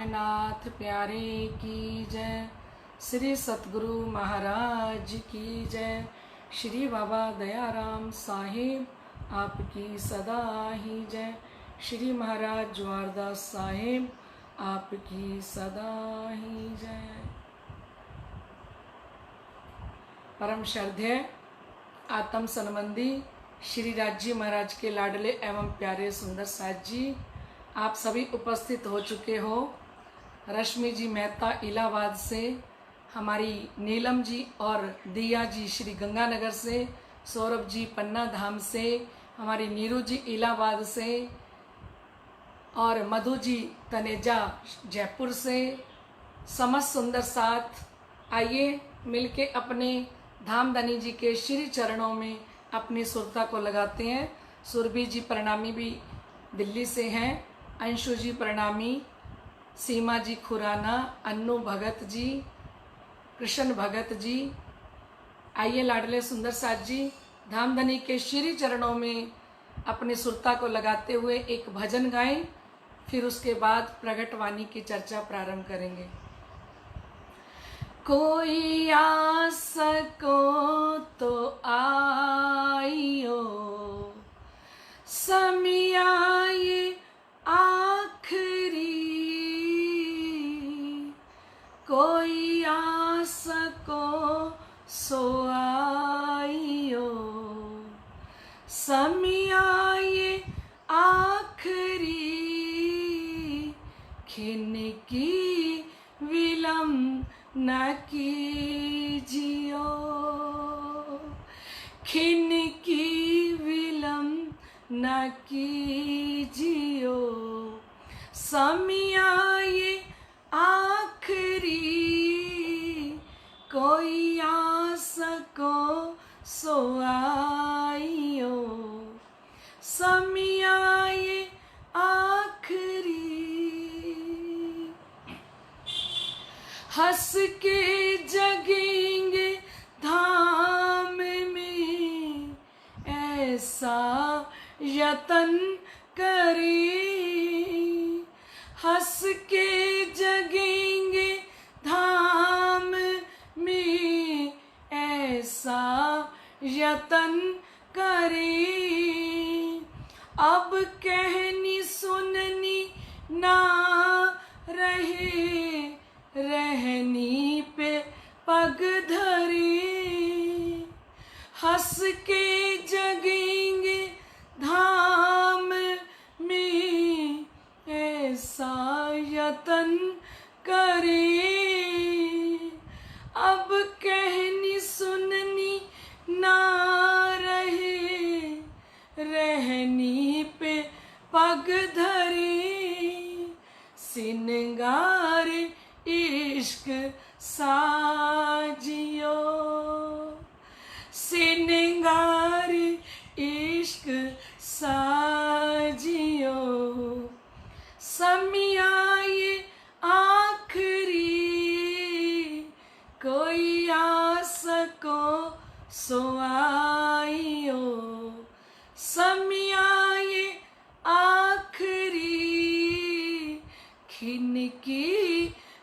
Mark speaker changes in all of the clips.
Speaker 1: प्राणनाथ प्यारे की जय। श्री सतगुरु महाराज की जय। श्री बाबा दयाराम साहिब आपकी सदा ही जय। श्री महाराज ज्वारदास साहिब आपकी सदा ही जय। परम श्रद्धेय आत्म संबंधी श्री राजी महाराज के लाडले एवं प्यारे सुंदर साथ जी, आप सभी उपस्थित हो चुके हो। रश्मि जी मेहता इलाहाबाद से, हमारी नीलम जी और दिया जी श्री गंगानगर से, सौरभ जी पन्ना धाम से, हमारी नीरू जी इलाहाबाद से और मधु जी तनेजा जयपुर से, समस्त सुंदर साथ आइए मिलके अपने धामधनी जी के श्री चरणों में अपनी सुरता को लगाते हैं। सुरभि जी प्रणामी भी दिल्ली से हैं, अंशु जी प्रणामी, सीमा जी खुराना, अन्नू भगत जी, कृष्ण भगत जी। आइए लाडले सुंदर साथ जी धामधनी के श्री चरणों में अपनी सुरता को लगाते हुए एक भजन गाएं, फिर उसके बाद प्रगट वाणी की चर्चा प्रारंभ करेंगे। कोई आस को तो आइयो, समिया ये आखरी, कोई आस को सो आइयो, समिया ये आखरी, खिन की विलम्ब न कीजियो, खिन की विलम्ब न कीजियो, समिया ये आखरी, कोई आस को सो आइयो, समिया ये आखरी। हंस के जगेंगे धाम में, ऐसा यतन करे, हंस के जगेंगे धाम में, ऐसा यतन करे, अब कहनी सुननी ना रहे, रहनी पे पग धरे, हंस के जगेंगे धाम में, ऐसा यतन करे, अब कहनी सुननी ना रहे, रहनी पे पग धरे, सिनगार इश्क साजियो, सिनगार इश्क साजियो, समिया ये आखरी, कोई आस को सो आइयो, समिया ये आखरी, खिन की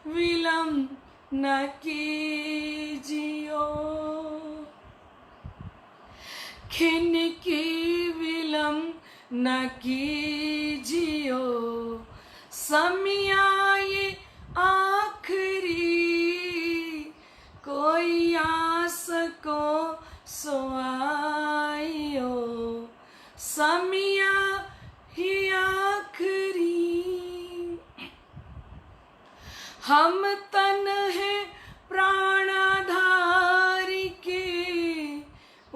Speaker 1: विलम्ब न कीजियो, खिन की विलम्ब न कीजियो, समिया ये आखरी, कोई आस को सो आइयो, समिया ही आखरी। हम तन है प्राणाधार के,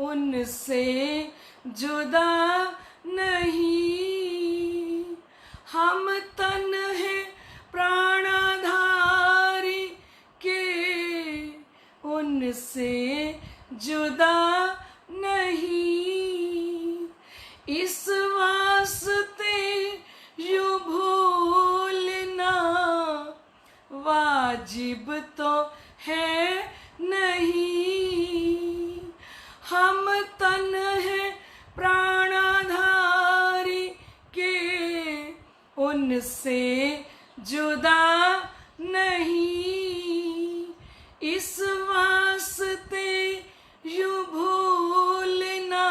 Speaker 1: उनसे जुदा नहीं, हम तन है प्राणाधार के, उनसे जुदा नहीं, इस वास्ते यूं भूलना वाजिब तो है नहीं, हम तन है प्राणाधारी के, उनसे जुदा नहीं, इस वास्ते यूं भूलना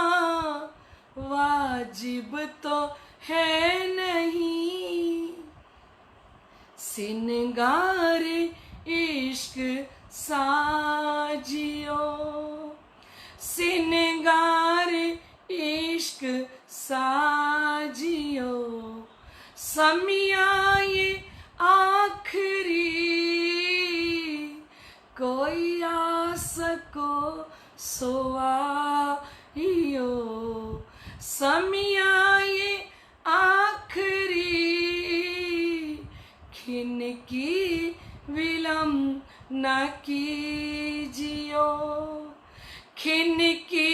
Speaker 1: वाजिब तो है नहीं। सिनगार इश्क साजियो, सिनगार इश्क साजियो, समियाए आखिरी कोई आस को सोआइयो, समियाए आखिरी खिन की विलम्ब न कीजियो, खिन की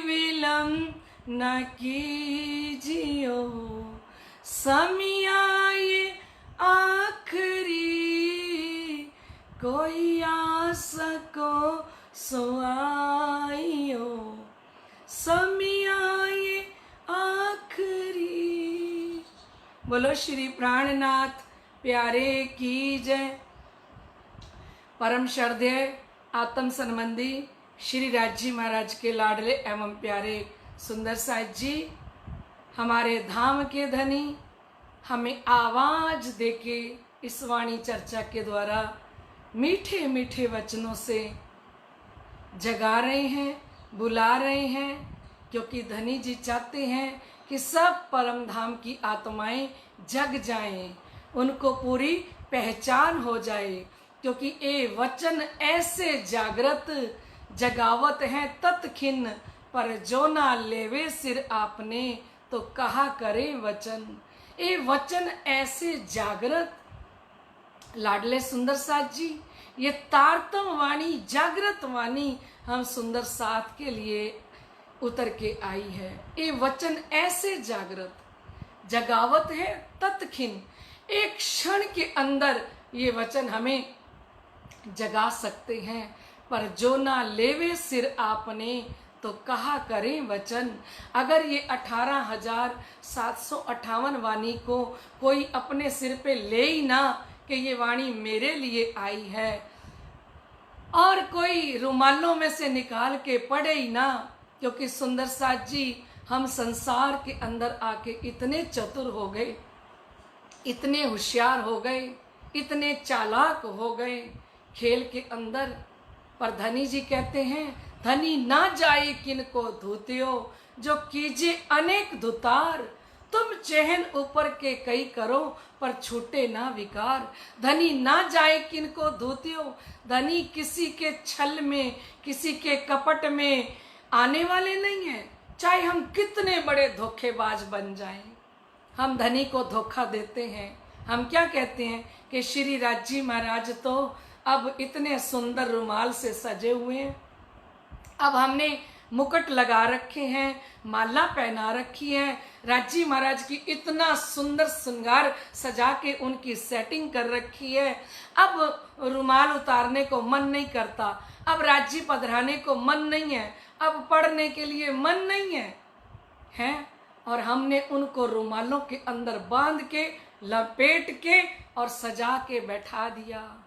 Speaker 1: विलम्ब न कीजियो, समियाए आखिरी कोई आस को सोआइयो, समियाए आखिरी। बोलो श्री प्राणनाथ प्यारे की जय। परम श्रद्धेय आत्म संबंधी श्री राजी महाराज के लाडले एवं प्यारे सुंदर साहिब जी, हमारे धाम के धनी, हमें आवाज देके इस वाणी चर्चा के द्वारा मीठे मीठे वचनों से जगा रहे हैं, बुला रहे हैं, क्योंकि धनी जी चाहते हैं कि सब परम धाम की आत्माएं जग जाएं, उनको पूरी पहचान हो जाए, क्योंकि ये वचन ऐसे जागृत जगावत हैं तत्खिन, पर जो ना लेवे सिर आपने तो कहा करे वचन। ये वचन ऐसे जागृत लाडले सुंदर साथ जी, ये तारतम वाणी जागृत वाणी हम सुंदर साथ के लिए उतर के आई है। ये वचन ऐसे जागृत जगावत है तत्खिन, एक क्षण के अंदर ये वचन हमें जगा सकते हैं, पर जो ना लेवे सिर आपने तो कहा करें वचन। अगर ये 18,758 वाणी को कोई अपने सिर पे ले ही ना कि ये वाणी मेरे लिए आई है, और कोई रुमालों में से निकाल के पढ़े ही ना, क्योंकि सुंदर साथ जी हम संसार के अंदर आके इतने चतुर हो गए, इतने होशियार हो गए, इतने चालाक हो गए खेल के अंदर। पर धनी जी कहते हैं, धनी ना जाए किन को धूतियो, जो कीजे अनेक धुतार, तुम चहन ऊपर के कई करो पर छूटे ना विकार। धनी ना जाए किन को धूतियो, धनी किसी के छल में, किसी के कपट में आने वाले नहीं है। चाहे हम कितने बड़े धोखेबाज बन जाएं, हम धनी को धोखा देते हैं। हम क्या कहते हैं कि श्री राजी महाराज तो अब इतने सुंदर रुमाल से सजे हुए हैं, अब हमने मुकुट लगा रखे हैं, माला पहना रखी है, राजी महाराज की इतना सुंदर श्रृंगार सजा के उनकी सेटिंग कर रखी है। अब रुमाल उतारने को मन नहीं करता, अब राज्य पधराने को मन नहीं है, अब पढ़ने के लिए मन नहीं है, और हमने उनको रुमालों के अंदर बांध के लपेट के और सजा के बैठा दिया।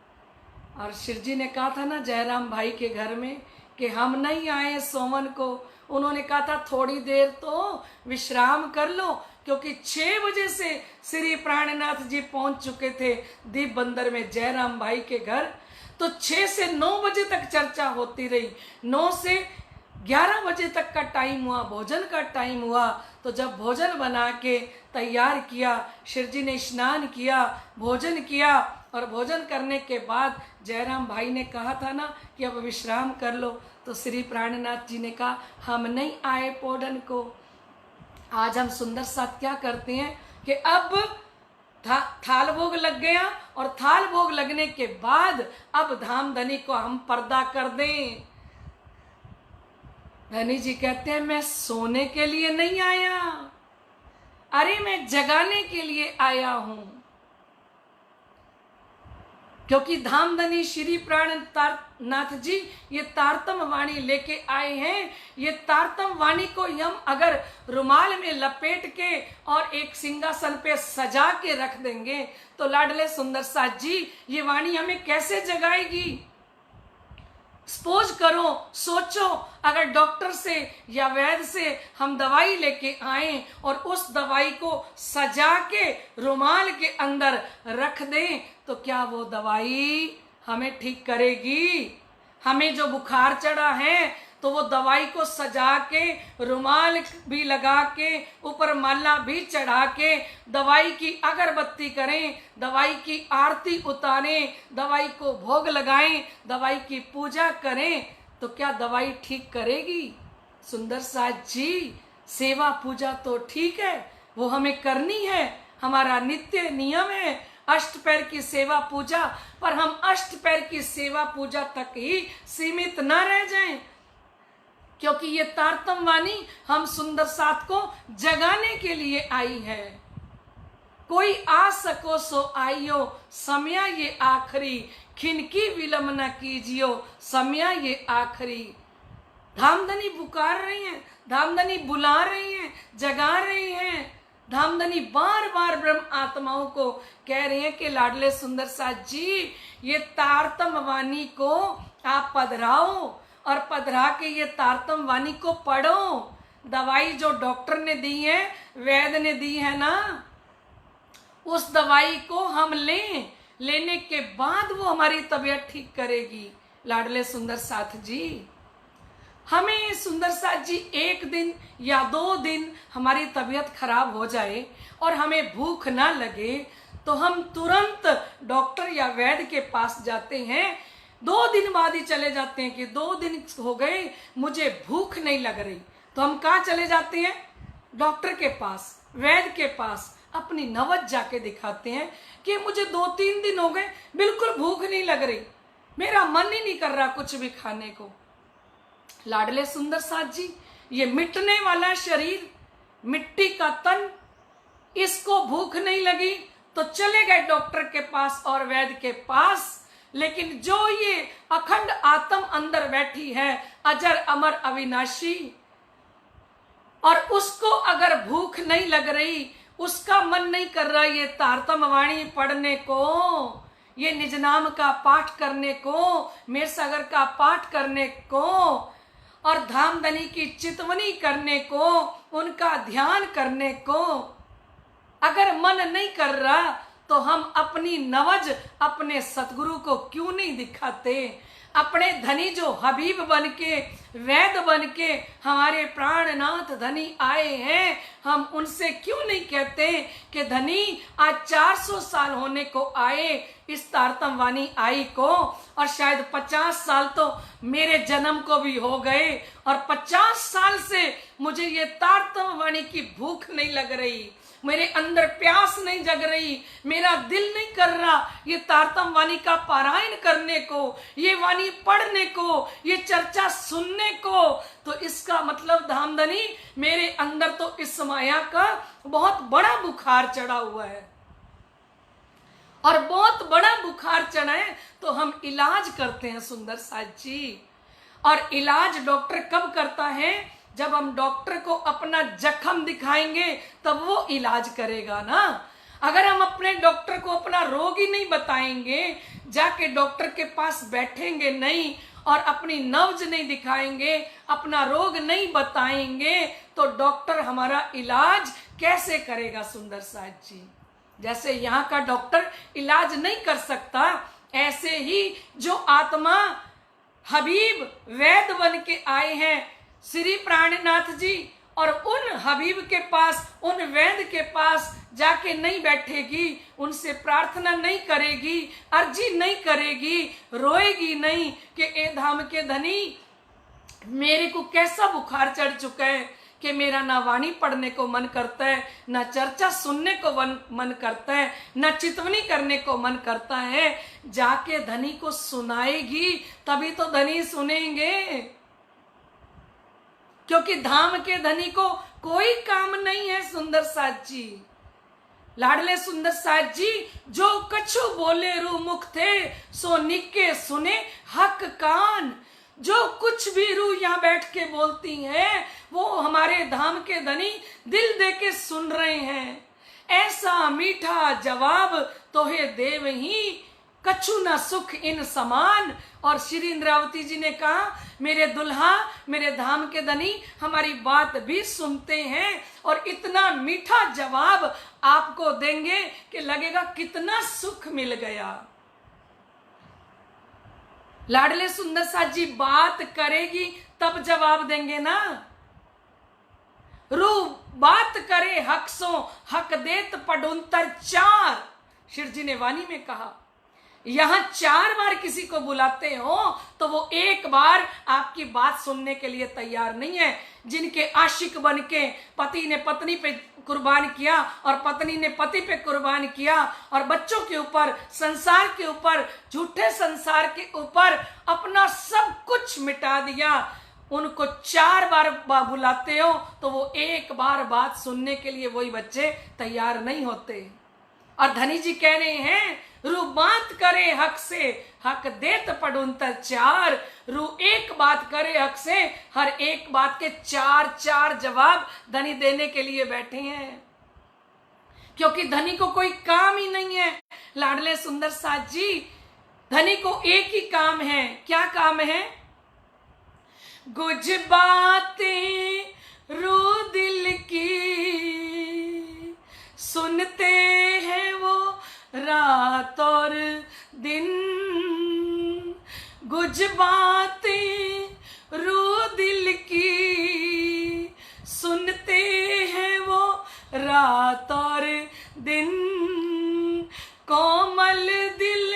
Speaker 1: और शिव जी ने कहा था ना जयराम भाई के घर में कि हम नहीं आए सोमन को, उन्होंने कहा था थोड़ी देर तो विश्राम कर लो, क्योंकि 6 बजे से श्री प्राणनाथ जी पहुंच चुके थे दीप बंदर में जयराम भाई के घर। तो 6 से 9 बजे तक चर्चा होती रही, 9 से 11 बजे तक का टाइम हुआ, भोजन का टाइम हुआ। तो जब भोजन बना के तैयार किया, शिव जी ने स्नान किया, भोजन किया, और भोजन करने के बाद जयराम भाई ने कहा था ना कि अब विश्राम कर लो, तो श्री प्राणनाथ जी ने कहा हम नहीं आए पौधन को। आज हम सुंदर साथ क्या करते हैं कि अब थाल भोग लग गया, और थाल भोग लगने के बाद अब धाम धनी को हम पर्दा कर दें। धनी जी कहते हैं मैं सोने के लिए नहीं आया, अरे मैं जगाने के लिए आया हूं। क्योंकि धामधनी श्री प्राणनाथ जी ये तारतम वाणी लेके आए हैं। ये तारतम वाणी को हम अगर रुमाल में लपेट के और एक सिंहासन पे सजा के रख देंगे तो लाडले सुंदर साथ जी ये वाणी हमें कैसे जगाएगी। सपोज करो, सोचो, अगर डॉक्टर से या वैद्य से हम दवाई लेके आए और उस दवाई को सजा के रुमाल के अंदर रख दें तो क्या वो दवाई हमें ठीक करेगी। हमें जो बुखार चढ़ा है तो वो दवाई को सजा के रुमाल भी लगा के ऊपर माला भी चढ़ा के दवाई की अगरबत्ती करें, दवाई की आरती उतारें, दवाई को भोग लगाएं, दवाई की पूजा करें तो क्या दवाई ठीक करेगी। सुंदर साथ जी सेवा पूजा तो ठीक है, वो हमें करनी है, हमारा नित्य नियम है अष्ट पैर की सेवा पूजा, पर हम अष्ट पैर की सेवा पूजा तक ही सीमित न रह जाएं, क्योंकि ये तारतम वाणी हम सुंदर साथ को जगाने के लिए आई है। कोई आ सको सो आइयो, समय ये आखिरी, खिनकी विलम न कीजियो, समय ये आखिरी। धामधनी पुकार रही हैं, धामधनी बुला रही हैं, जगा रही हैं। धामधनी बार बार ब्रह्म आत्माओं को कह रहे हैं कि लाडले सुंदर साथ जी ये तारतम वाणी को आप पधराओ और पधरा के ये तारतम वाणी को पढ़ो। दवाई जो डॉक्टर ने दी है, वैद्य ने दी है ना, उस दवाई को हम लेने के बाद वो हमारी तबीयत ठीक करेगी। लाडले सुंदर साथ जी हमें सुंदर साथ जी एक दिन या 2 दिन हमारी तबीयत खराब हो जाए और हमें भूख ना लगे तो हम तुरंत डॉक्टर या वैद्य के पास जाते हैं। 2 दिन बाद ही चले जाते हैं कि 2 दिन हो गए मुझे भूख नहीं लग रही, तो हम कहाँ चले जाते हैं? डॉक्टर के पास, वैद्य के पास, अपनी नवज जाके दिखाते हैं कि मुझे 2-3 दिन हो गए बिल्कुल भूख नहीं लग रही, मेरा मन ही नहीं कर रहा कुछ भी खाने को। लाडले सुंदर साथ जी ये मिटने वाला शरीर, मिट्टी का तन, इसको भूख नहीं लगी तो चले गए डॉक्टर के पास और वैद्य के पास, लेकिन जो ये अखंड आत्म अंदर बैठी है अजर अमर अविनाशी, और उसको अगर भूख नहीं लग रही, उसका मन नहीं कर रहा ये तारतम वाणी पढ़ने को, ये निज नाम का पाठ करने को, मेर सागर का पाठ करने को और धामधनी की चितवनी करने को, उनका ध्यान करने को अगर मन नहीं कर रहा तो हम अपनी नवज अपने सतगुरु को क्यों नहीं दिखाते। अपने धनी जो हबीब बन के, वैद्य बन के हमारे प्राणनाथ धनी आए हैं, हम उनसे क्यों नहीं कहते कि धनी आज 400 साल होने को आए इस तारतम वाणी आई को, और शायद 50 साल तो मेरे जन्म को भी हो गए और 50 साल से मुझे ये तारतम वाणी की भूख नहीं लग रही, मेरे अंदर प्यास नहीं जग रही, मेरा दिल नहीं कर रहा ये तारतम वाणी का पारायण करने को, ये वाणी पढ़ने को, ये चर्चा सुनने को। तो इसका मतलब धामधनी मेरे अंदर तो इस माया का बहुत बड़ा बुखार चढ़ा हुआ है, और बहुत बड़ा बुखार चढ़ा है तो हम इलाज करते हैं सुंदर साथ जी। और इलाज डॉक्टर कब करता है? जब हम डॉक्टर को अपना जख्म दिखाएंगे तब वो इलाज करेगा ना। अगर हम अपने डॉक्टर को अपना रोग ही नहीं बताएंगे, जाके डॉक्टर के पास बैठेंगे नहीं और अपनी नब्ज नहीं दिखाएंगे, अपना रोग नहीं बताएंगे, तो डॉक्टर हमारा इलाज कैसे करेगा सुंदर साथ जी। जैसे यहाँ का डॉक्टर इलाज नहीं कर सकता, ऐसे ही जो आत्मा हबीब वैद्य बन के आए हैं श्री प्राणनाथ जी, और उन हबीब के पास, उन वैद्य के पास जाके नहीं बैठेगी, उनसे प्रार्थना नहीं करेगी, अर्जी नहीं करेगी, रोएगी नहीं कि ए धाम के धनी मेरे को कैसा बुखार चढ़ चुका है कि मेरा ना वाणी पढ़ने को मन करता है, ना चर्चा सुनने को मन करता है, ना चितवनी करने को मन करता है। जाके धनी को सुनाएगी तभी तो धनी सुनेंगे, क्योंकि धाम के धनी को कोई काम नहीं है सुंदर साथ जी। लाडले सुंदर साज जी, जो कछु बोले रू मुख थे, सो निके सुने हक कान। जो कुछ भी रू यहाँ बैठ के बोलती हैं, वो हमारे धाम के धनी दिल दे के सुन रहे हैं। ऐसा मीठा जवाब तोहे देव ही, कछु न सुख इन समान। और श्री इंद्रावती जी ने कहा, मेरे दुल्हा, मेरे धाम के धनी हमारी बात भी सुनते हैं और इतना मीठा जवाब आपको देंगे कि लगेगा कितना सुख मिल गया। लाडले सुंदर साज जी बात करेगी तब जवाब देंगे ना। रू बात करे हक सो हक देत पडुंतर चार। शिव जी ने वाणी में कहा, यहां 4 बार किसी को बुलाते हो तो वो एक बार आपकी बात सुनने के लिए तैयार नहीं है। जिनके आशिक बन के पति ने पत्नी पे कुर्बान किया और पत्नी ने पति पे कुर्बान किया और बच्चों के ऊपर, संसार के ऊपर, झूठे संसार के ऊपर अपना सब कुछ मिटा दिया, उनको 4 बार बुलाते हो तो वो एक बार बात सुनने के लिए वही बच्चे तैयार नहीं होते। और धनी जी कह रहे हैं, रू बात करे हक से हक देत पडुंतर चार। रू एक बात करे हक से, हर एक बात के 4 जवाब धनी देने के लिए बैठे हैं, क्योंकि धनी को कोई काम ही नहीं है। लाडले सुंदर साज जी, धनी को एक ही काम है। क्या काम है? कुछ बातें रू दिल की, सुनते हैं वो रात और दिन। कुछ बातें रू दिल की, सुनते हैं वो रात और दिन। कोमल दिल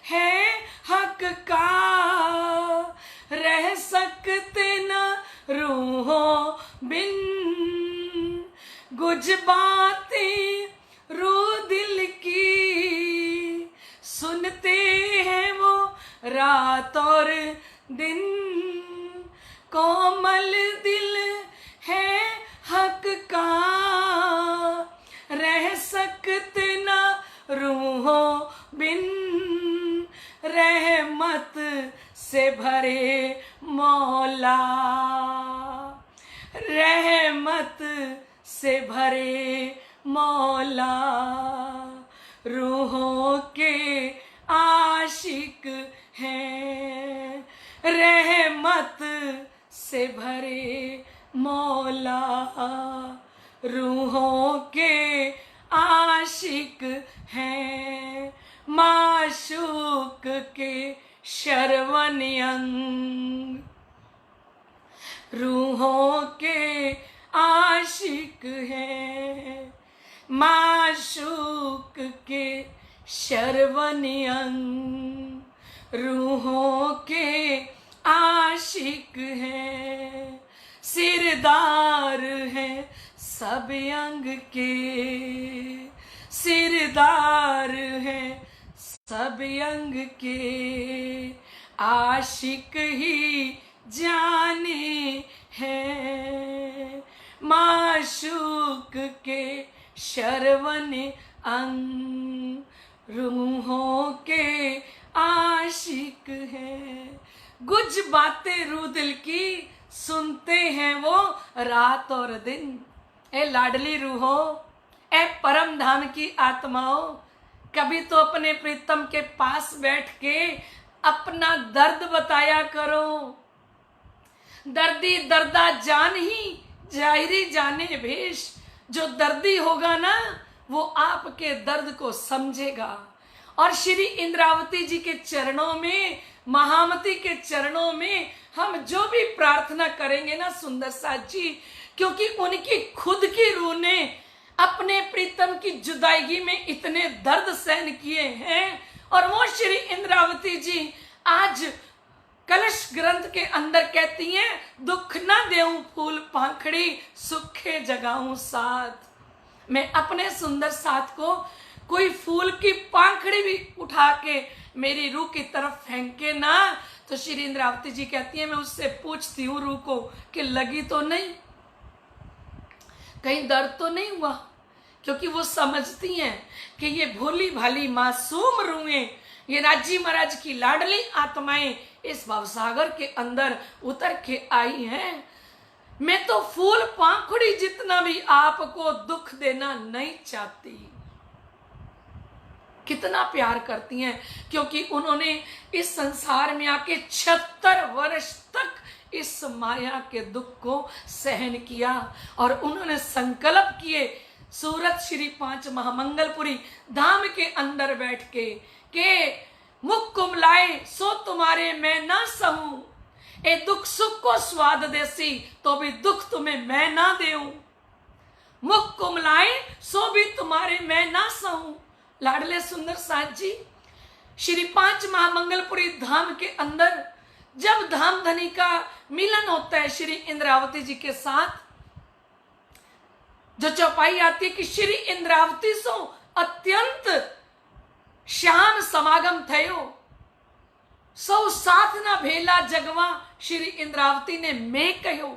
Speaker 1: है हक का, रह सकते न रूहों बिन। कुछ बातें रू दिल की, सुनते हैं वो रात और दिन। कोमल दिल है हक का, रह सकते न रूहों बिन। रहमत से भरे मौला, रहमत से भरे मौला, रूहों के आशिक हैं। रहमत से भरे मौला, रूहों के आशिक हैं। माशूक के शरवन अंग, रूहों के आशिक हैं। माशूक के शरवन अंग, रूहों के आशिक हैं। सिरदार हैं सब अंग के, सिरदार हैं सब अंग के। आशिक ही जाने हैं। माशूक के शरवन अंग, रूहों के आशिक हैं। कुछ बातें रू दिल की, सुनते हैं वो रात और दिन। ए लाडली रूहो, ए परम धाम की आत्माओं, कभी तो अपने प्रीतम के पास बैठ के अपना दर्द बताया करो। दर्दी दर्दा जान ही जाहिरी जाने भेष। जो दर्दी होगा ना, वो आपके दर्द को समझेगा। और श्री इंद्रावती जी के चरणों में, महामती के चरणों में हम जो भी प्रार्थना करेंगे ना सुंदर साज जी, क्योंकि उनकी खुद की रूह ने अपने प्रीतम की जुदाई में इतने दर्द सहन किए हैं। और वो श्री इंद्रावती जी आज कलश ग्रंथ के अंदर कहती हैं, दुख ना देऊं फूल पाखड़ी, सुखे जगाऊं साथ। मैं अपने सुंदर साथ को कोई फूल की पाखड़ी भी उठा के मेरी रूह की तरफ फेंके ना, तो श्री इंद्रावती जी कहती है, मैं उससे पूछती हूँ रूह को कि लगी तो नहीं, कहीं दर्द तो नहीं हुआ, क्योंकि वो समझती हैं कि ये भोली भाली मासूम रूहें, ये राज्य महाराज की लाडली आत्माएं इस भवसागर के अंदर उतर के आई हैं। मैं तो फूल पाखुड़ी जितना भी आपको दुख देना नहीं चाहती। कितना प्यार करती हैं, क्योंकि उन्होंने इस संसार में आके 76 वर्ष तक इस माया के दुख को सहन किया और उन्होंने संकल्प किए सूरत श्री 5 महामंगलपुरी धाम के अंदर बैठ के मुख कुमलाए सो तुम्हारे मैं ना सहूं, ए दुख सुख को स्वाद देसी तो भी दुख तुम्हें मैं ना देऊं, मुख कुमलाए सो भी तुम्हारे मैं ना सहूं। लाडले सुंदर साथ जी श्री 5 महामंगलपुरी धाम के अंदर जब धाम धनी का मिलन होता है श्री इंद्रावती जी के साथ, जो चौपाई आती है कि श्री इंद्रावती सो अत्यंत श्याम समागम थयो, सौ साथ ना भेला जगवा श्री इंद्रावती ने मैं कहो।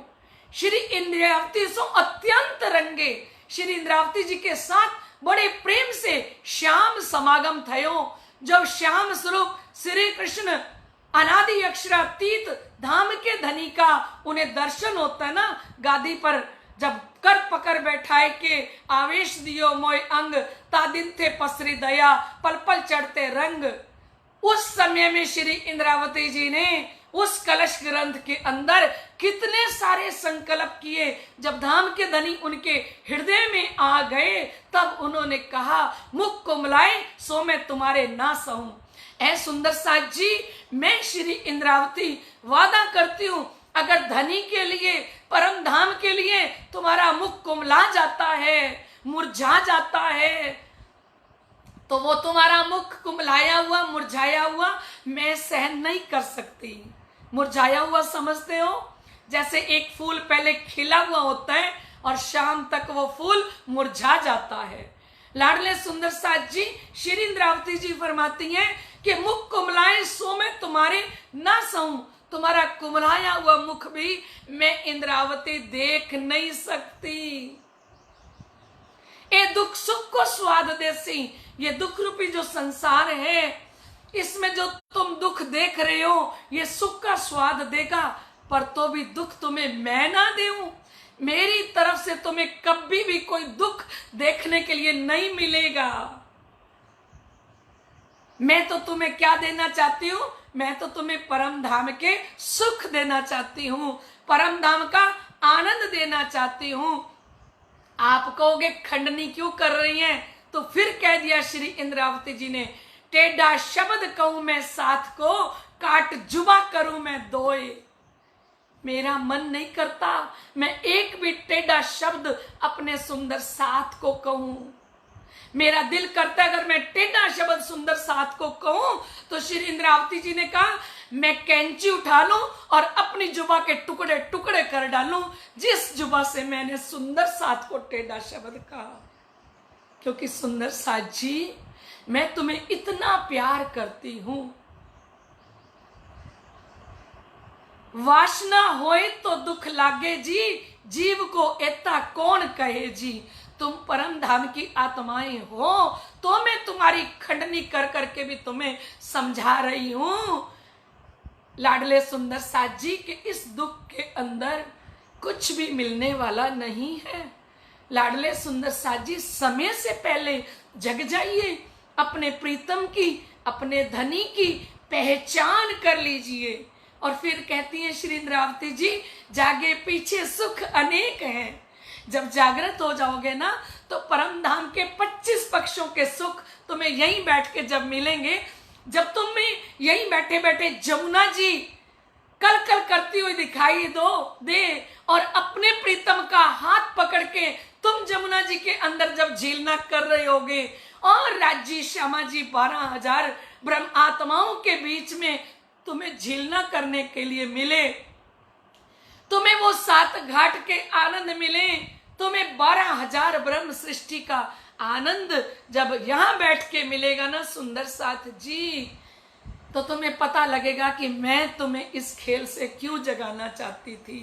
Speaker 1: श्री इंद्रावती सो अत्यंत रंगे, श्री इंद्रावती जी के साथ बड़े प्रेम से श्याम समागम थयो। जब श्याम स्वरूप श्री कृष्ण अनादि अक्षरातीत धाम के धनी का उन्हें दर्शन होता है ना, गादी पर जब कर पकड़ बैठाए के आवेश दियो मोय अंग, तादिन थे पसरी दया पल पल चढ़ते रंग। उस समय में श्री इंद्रावती जी ने उस कलश ग्रंथ के अंदर कितने सारे संकल्प किए। जब धाम के धनी उनके हृदय में आ गए तब उन्होंने कहा मुख कुमलाए सो मैं तुम्हारे ना सहूं। ऐ सुंदर साथ जी, मैं श्री इंद्रावती वादा करती हूं अगर धनी के लिए परम धाम के लिए तुम्हारा मुख कुमला जाता है, मुरझा जाता है, तो वो तुम्हारा मुख कुमलाया हुआ मुरझाया हुआ मैं सहन नहीं कर सकती। मुरझाया हुआ समझते हो, जैसे एक फूल पहले खिला हुआ होता है और शाम तक वो फूल मुरझा जाता है। लाडले सुंदर साथ जी श्री इंद्रावती जी फरमाती हैं कि मुख कुमलाए सो मैं तुम्हारे ना सहूं, तुम्हारा कुमलाया हुआ मुख भी मैं इंद्रावती देख नहीं सकती। ए दुख सुख को स्वाद देसी, ये दुख रूपी जो संसार है इसमें जो तुम दुख देख रहे हो ये सुख का स्वाद देगा, पर तो भी दुख तुम्हें मैं ना दूं। मेरी तरफ से तुम्हें कभी भी कोई दुख देखने के लिए नहीं मिलेगा। मैं तो तुम्हें क्या देना चाहती हूं, मैं तो तुम्हें परम धाम के सुख देना चाहती हूं, परम धाम का आनंद देना चाहती हूं। आप कहोगे खंडनी क्यों कर रही हैं, तो फिर कह दिया श्री इंद्रावती जी ने, टेढ़ा शब्द कहूं मैं साथ को, काट जुबा करूं मैं दोए। मेरा मन नहीं करता मैं एक भी टेढ़ा शब्द अपने सुंदर साथ को कहूं। मेरा दिल करता है अगर मैं टेढ़ा शब्द सुंदर साथ को कहूं तो श्री इंद्रावती जी ने कहा मैं कैंची उठा लूं और अपनी जुबा के टुकड़े टुकड़े कर डालूं, जिस जुबा से मैंने सुंदर साथ को टेढ़ा शब्द कहा। क्योंकि सुंदर साथ जी मैं तुम्हें इतना प्यार करती हूं, वासना होए तो दुख लागे जी, जीव को एता कौन कहे जी। तुम परम धाम की आत्माएं हो तो मैं तुम्हारी खंडनी कर करके भी तुम्हें समझा रही हूं। लाडले सुंदर साथ जी के इस दुख के अंदर कुछ भी मिलने वाला नहीं है। लाडले सुंदर साथ जी समय से पहले जग जाइए, अपने प्रीतम की अपने धनी की पहचान कर लीजिए। और फिर कहती हैं श्री इंद्रावती जी जागे पीछे सुख अनेक हैं। जब जागृत हो जाओगे ना तो परम धाम के 25 पक्षों के सुख तुम्हें यहीं बैठ के जब मिलेंगे, जब तुम्हें यहीं बैठे बैठे जमुना जी कल कल करती हुई दिखाई दे और अपने प्रीतम का हाथ पकड़ के तुम जमुना जी के अंदर जब झीलना कर रहे होगे और राज्य श्यामा जी 12,000 ब्रह्म आत्माओं के बीच में तुम्हें झीलना करने के लिए मिले, तुम्हें वो 7 घाट के आनंद मिले, तुम्हें 12,000 ब्रह्म सृष्टि का आनंद जब यहां बैठ के मिलेगा ना सुंदर साथ जी, तो तुम्हें पता लगेगा कि मैं तुम्हें इस खेल से क्यों जगाना चाहती थी।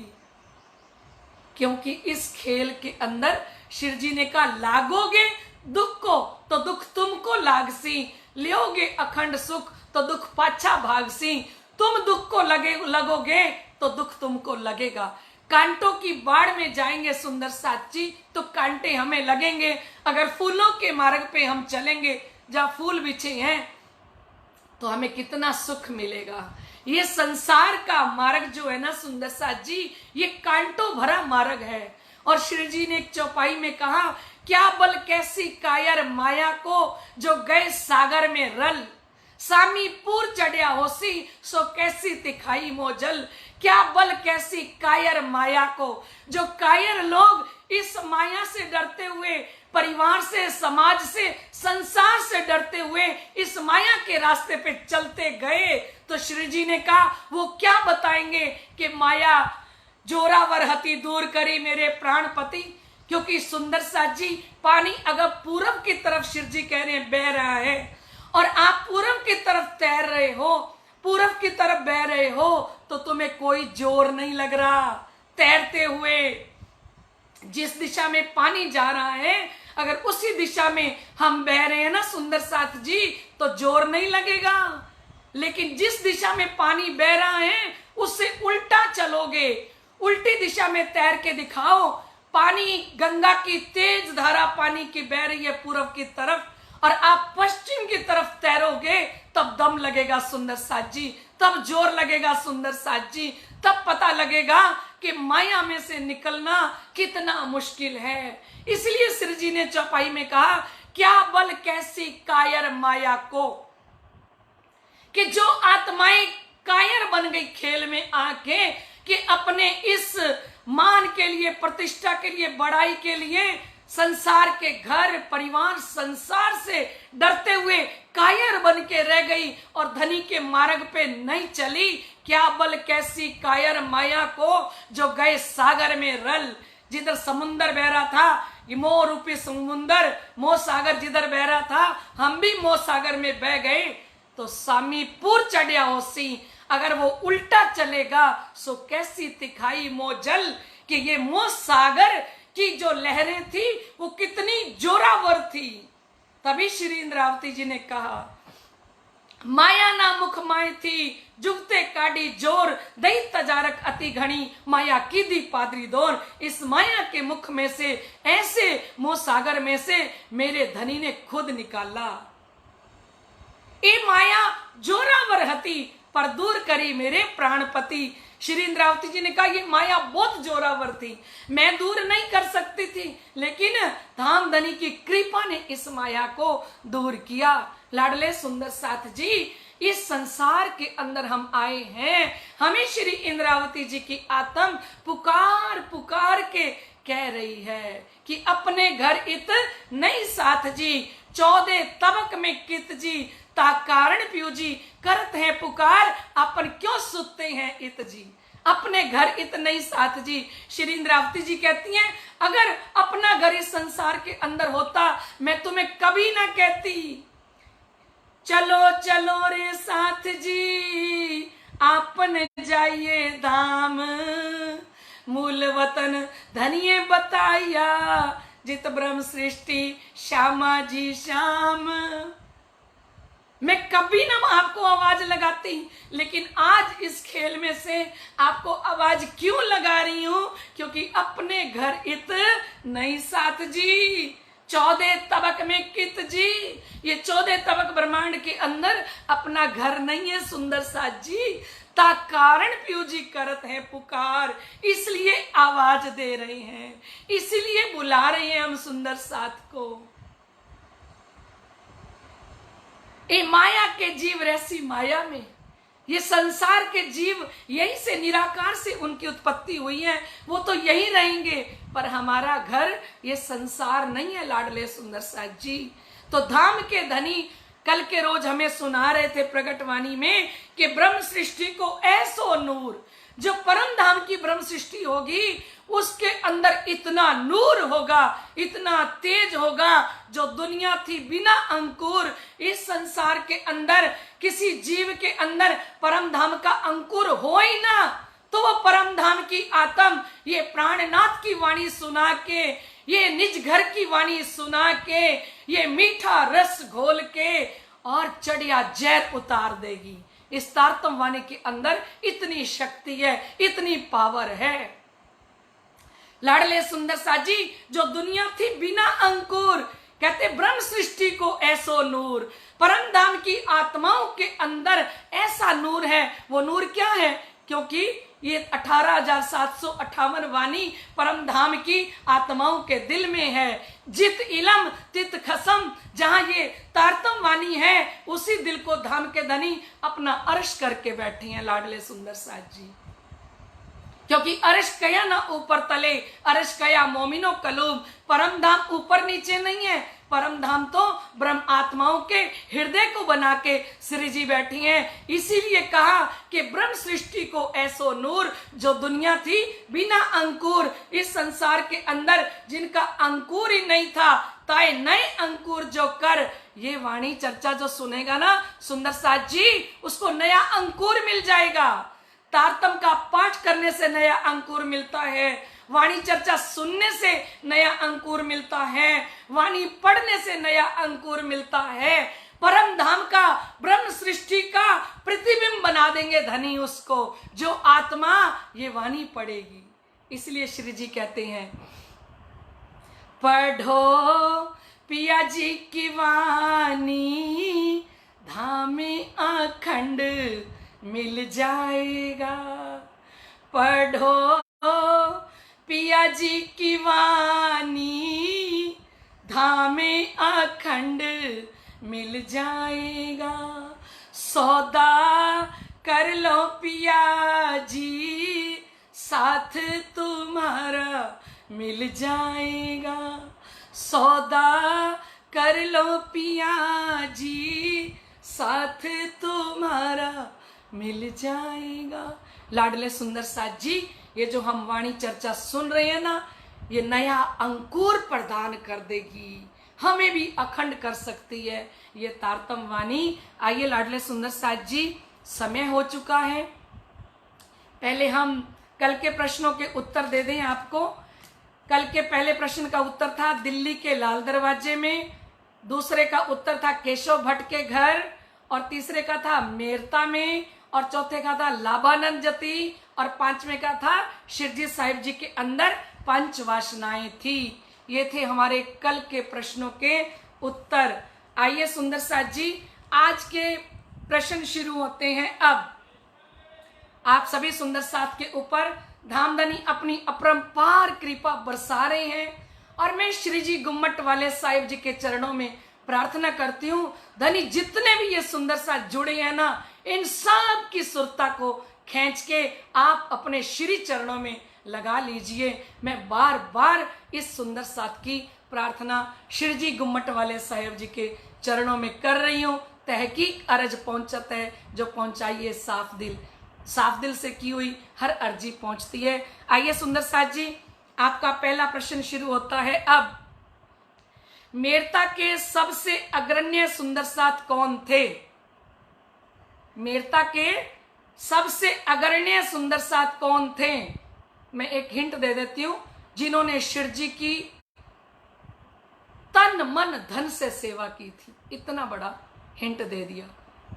Speaker 1: क्योंकि इस खेल के अंदर शिव जी ने कहा लागोगे दुख को तो दुख तुमको लागसी, लियोगे अखंड सुख तो दुख पाछा भागसी। तुम दुख को लगोगे तो दुख तुमको लगेगा। कांटों की बाढ़ में जाएंगे सुंदर साथ जी तो कांटे हमें लगेंगे। अगर फूलों के मार्ग पे हम चलेंगे जहां फूल बिछे हैं तो हमें कितना सुख मिलेगा। ये संसार का मार्ग जो है ना सुंदर साथ जी, ये कांटों भरा मार्ग है। और श्री जी ने एक चौपाई में कहा, क्या बल कैसी कायर माया को जो गए सागर में रल, सामी पूर चढ़िया होसी सो कैसी दिखाई मोजल। क्या बल कैसी कायर माया को, जो कायर लोग इस माया से डरते हुए, परिवार से, समाज से, संसार से डरते हुए इस माया के रास्ते पे चलते गए, तो श्री जी ने कहा वो क्या बताएंगे कि माया जोरावर हती दूर करी मेरे प्राणपति। क्योंकि सुंदर साथ जी पानी अगर पूरब की तरफ शिव जी कह रहे हैं बह रहा है और आप पूरब की तरफ तैर रहे हो, पूरब की तरफ बह रहे हो, तो तुम्हें कोई जोर नहीं लग रहा तैरते हुए। जिस दिशा में पानी जा रहा है अगर उसी दिशा में हम बह रहे हैं ना सुंदर साथ जी तो जोर नहीं लगेगा। लेकिन जिस दिशा में पानी बह रहा है उससे उल्टा चलोगे, उल्टी दिशा में तैर के दिखाओ। पानी गंगा की तेज धारा पानी की बह रही है पूरब की तरफ और आप पश्चिम की तरफ तैरोगे तब दम लगेगा सुंदर साथ जी, तब जोर लगेगा सुंदर साथ जी, तब पता लगेगा कि माया में से निकलना कितना मुश्किल है। इसलिए श्री जी ने चौपाई में कहा, क्या बल कैसी कायर माया को, कि जो आत्माएं कायर बन गई खेल में आके कि अपने इस मान के लिए, प्रतिष्ठा के लिए, बड़ाई के लिए संसार के घर परिवार संसार से डरते हुए कायर बन के रह गई और धनी के मार्ग पे नहीं चली। क्या बल कैसी कायर माया को जो गए सागर में रल। जिधर समुंदर बह रहा था, मोह रूपी समुंदर, मोह सागर जिधर बह रहा था, हम भी मोह सागर में बह गए तो सामी पूर चढ़िया होसी। अगर वो उल्टा चलेगा सो कैसी दिखाई मोजल, कि ये मोह सागर की जो लहरें थी वो कितनी जोरावर थी। तभी श्री इंद्रावती जी ने कहा, माया ना मुख माय थी जुगते काडी जोर, दई तजारक अति घनी माया की दी पादरी दोर। इस माया के मुख में से, ऐसे मोह सागर में से मेरे धनी ने खुद निकाला। ए माया जोरावर हती पर दूर करी मेरे प्राणपति। श्री इंद्रावती जी ने कहा ये माया बहुत जोरावर थी, मैं दूर नहीं कर सकती थी, लेकिन धामधनी की कृपा ने इस माया को दूर किया। लाडले सुंदर साथ जी, इस संसार के अंदर हम आए हैं, हमें श्री इंद्रावती जी की आत्म पुकार पुकार के कह रही है कि अपने घर इत नहीं साथ जी, 14 तबक में कित जी, ता कारण प्यू जी करत है पुकार, अपन क्यों सुनते हैं इत जी। अपने घर इत नहीं साथ जी। श्री इंद्रावती जी कहती हैं अगर अपना घर इस संसार के अंदर होता मैं तुम्हें कभी ना कहती चलो चलो रे साथ जी आपन जाइए धाम, मूल वतन धनिये बताया जित ब्रह्म सृष्टि श्यामा जी श्याम। मैं कभी ना आपको आवाज लगाती, लेकिन आज इस खेल में से आपको आवाज क्यों लगा रही हूं, क्योंकि अपने घर इत नहीं साथ जी, 14 तबक में कित जी। ये 14 तबक ब्रह्मांड के अंदर अपना घर नहीं है सुंदर साथ जी, ता कारण प्यू जी करत है पुकार, इसलिए आवाज दे रहे हैं, इसलिए बुला रहे हैं हम सुंदर साथ को। ए माया के जीव रहसी माया में, ये संसार के जीव यही से निराकार से उनकी उत्पत्ति हुई है, वो तो यही रहेंगे, पर हमारा घर ये संसार नहीं है लाडले सुंदर साथ जी। तो धाम के धनी कल के रोज हमें सुना रहे थे प्रगटवाणी में कि ब्रह्म सृष्टि को ऐसो नूर, जो परम धाम की ब्रह्म सृष्टि होगी उसके अंदर इतना नूर होगा, इतना तेज होगा, जो दुनिया थी बिना अंकुर, इस संसार के अंदर किसी जीव के अंदर परम धाम का अंकुर हो ही ना, तो वो परम धाम की आत्म ये प्राणनाथ की वाणी सुना के, ये निज घर की वाणी सुना के, ये मीठा रस घोल के और चढ़िया जहर उतार देगी। इस तारतम वाणी के अंदर इतनी शक्ति है, इतनी पावर है। लाडले सुंदर साथ जी, जो दुनिया थी बिना अंकुर, कहते ब्रह्म सृष्टि को ऐसो नूर, परम धाम की आत्माओं के अंदर ऐसा नूर है। वो नूर क्या है? क्योंकि ये 18,758 वाणी परम धाम की आत्माओं के दिल में है। जित इलम तित खसम, जहां ये तारतम वाणी है उसी दिल को धाम के धनी अपना अर्श करके बैठे हैं लाडले सुंदर साथ जी। क्योंकि अर्श कया ना ऊपर तले, अर्श कया मोमिनो कलूब। परम धाम ऊपर नीचे नहीं है, परम धाम तो ब्रह्म आत्माओं के हृदय को बना के श्री जी बैठी हैं। इसीलिए कहा कि ब्रह्म सृष्टि को ऐसो नूर, जो दुनिया थी बिना अंकुर, इस संसार के अंदर जिनका अंकुर ही नहीं था, ताए नए अंकुर जो कर। ये वाणी चर्चा जो सुनेगा ना सुंदर साथ जी, उसको नया अंकुर मिल जाएगा। तारतम का पाठ करने से नया अंकुर मिलता है, वाणी चर्चा सुनने से नया अंकुर मिलता है, वाणी पढ़ने से नया अंकुर मिलता है। परम धाम का, ब्रह्म सृष्टि का प्रतिबिंब बना देंगे धनी उसको, जो आत्मा ये वाणी पढ़ेगी। इसलिए श्री जी कहते हैं, पढ़ो पिया जी की वाणी, धामे अखंड मिल जाएगा। पढ़ो पिया जी की वाणी, धामे अखंड मिल जाएगा। सौदा कर लो पिया जी, साथ तुम्हारा मिल जाएगा। सौदा कर लो पिया जी, साथ तुम्हारा मिल जाएगा। लाडले सुंदर साथ जी, ये जो हम वाणी चर्चा सुन रहे हैं ना, ये नया अंकुर प्रदान कर देगी, हमें भी अखंड कर सकती है ये तारतम वाणी। आइए लाडले सुंदर साथ जी, समय हो चुका है, पहले हम कल के प्रश्नों के उत्तर दे दें आपको। कल के पहले प्रश्न का उत्तर था दिल्ली के लाल दरवाजे में, दूसरे का उत्तर था केशव भट्ट के घर, और तीसरे का था मेरता में, और चौथे का था लाभानंद जती, और पांचवें का था शिरजी साहिब जी के अंदर पंच वासनाएं थी। ये थे हमारे कल के प्रश्नों के उत्तर। आइए सुंदर साथ जी, आज के प्रश्न शुरू होते हैं। अब आप सभी सुंदर साथ के ऊपर धामधनी अपनी अपरंपार कृपा बरसा रहे हैं, और मैं श्री जी गुम्मट वाले साहिब जी के चरणों में प्रार्थना करती हूँ, धनी जितने भी ये सुंदर साथ जुड़े हैं ना, इन सब की सुरता को खींच के आप अपने श्री चरणों में लगा लीजिए। मैं बार बार इस सुंदर साथ की प्रार्थना श्री जी गुम्मट वाले साहिब जी के चरणों में कर रही हूँ। तहकीक अर्ज पहुंचत है, जो पहुंचाइए साफ दिल, साफ दिल से की हुई हर अर्जी पहुंचती है। आइए सुंदर साथ जी, आपका पहला प्रश्न शुरू होता है। अब मेरता के सबसे अग्रण्य सुंदर साथ कौन थे? मेरता के सबसे अग्रण्य सुंदर साथ कौन थे? मैं एक हिंट दे देती हूं, जिन्होंने शिव जी की तन मन धन से सेवा की थी। इतना बड़ा हिंट दे दिया,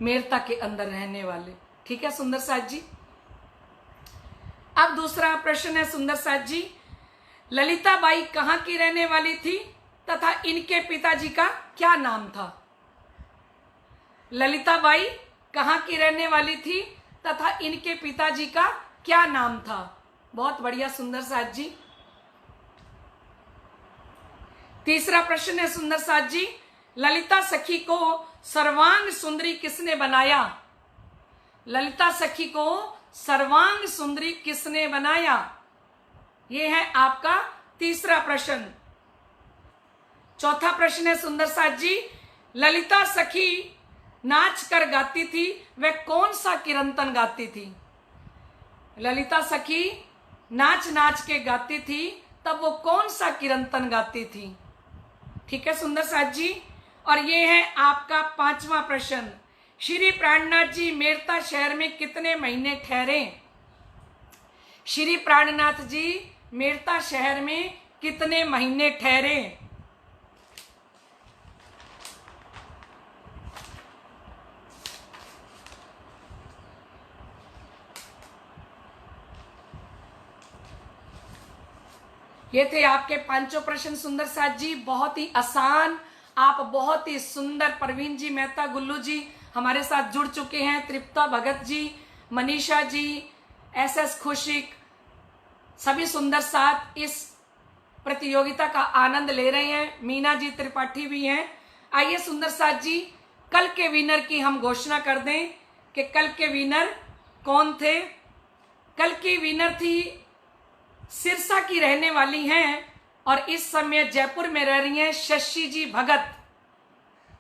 Speaker 1: मेरता के अंदर रहने वाले। ठीक है सुंदर साथ जी। अब दूसरा प्रश्न है सुंदर साथ जी, ललिता बाई कहां की रहने वाली थी तथा इनके पिताजी का क्या नाम था? ललिता बाई कहां की रहने वाली थी तथा इनके पिताजी का क्या नाम था? बहुत बढ़िया सुंदर साथ जी। तीसरा प्रश्न है सुंदर साथ जी, ललिता सखी को सर्वांग सुंदरी किसने बनाया? ललिता सखी को सर्वांग सुंदरी किसने बनाया? यह है आपका तीसरा प्रश्न। चौथा प्रश्न है सुंदर साथ जी, ललिता सखी नाच कर गाती थी, वह कौन सा कीर्तन गाती थी? ललिता सखी नाच नाच के गाती थी, तब वो कौन सा कीर्तन गाती थी? ठीक है सुंदर साथ जी। और ये है आपका पांचवा प्रश्न, श्री प्राणनाथ जी मेरता शहर में कितने महीने ठहरे? श्री प्राणनाथ जी मेरता शहर में कितने महीने ठहरे? ये थे आपके पांचों प्रश्न सुंदर साथ जी, बहुत ही आसान। आप बहुत ही सुंदर, प्रवीण जी मेहता गुल्लू जी हमारे साथ जुड़ चुके हैं, तृप्ता भगत जी, मनीषा जी, एसएस खुशिक, सभी सुंदर साथ इस प्रतियोगिता का आनंद ले रहे हैं। मीना जी त्रिपाठी भी हैं। आइए सुंदर साथ जी, कल के विनर की हम घोषणा कर दें कि कल के विनर कौन थे। कल की विनर थी, सिरसा की रहने वाली हैं और इस समय जयपुर में रह रही हैं, शशि जी भगत।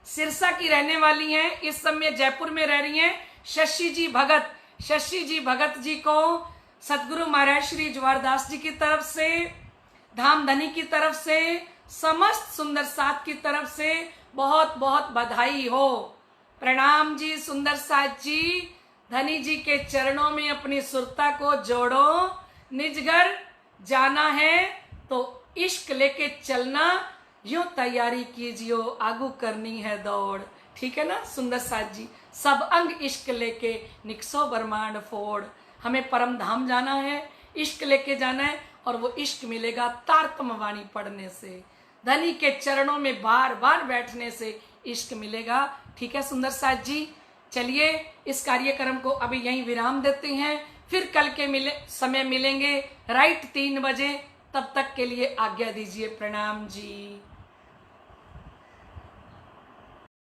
Speaker 1: सिरसा की रहने वाली हैं, इस समय जयपुर में रह रही हैं, शशि जी भगत। शशि जी भगत जी को सतगुरु महाराज श्री जवाहरदास जी की तरफ से, धामधनी की तरफ से, समस्त सुंदर साथ की तरफ से बहुत बहुत बधाई हो। प्रणाम जी सुंदर साथ जी। धनी जी के चरणों में अपनी सुरता को जोड़ो। निज घर जाना है तो इश्क लेके चलना, यूं तैयारी कीजियो आगू करनी है दौड़। ठीक है ना सुंदर साथ जी, सब अंग इश्क लेके निकसो ब्रह्मांड फोड़। हमें परम धाम जाना है, इश्क लेके जाना है और वो इश्क मिलेगा तारतम वाणी पढ़ने से, धनी के चरणों में बार बार बैठने से इश्क मिलेगा। ठीक है सुंदर साथ जी, चलिए इस कार्यक्रम को अभी यहीं विराम देते हैं, फिर कल के समय मिलेंगे राइट 3 बजे। तब तक के लिए आज्ञा दीजिए। प्रणाम जी।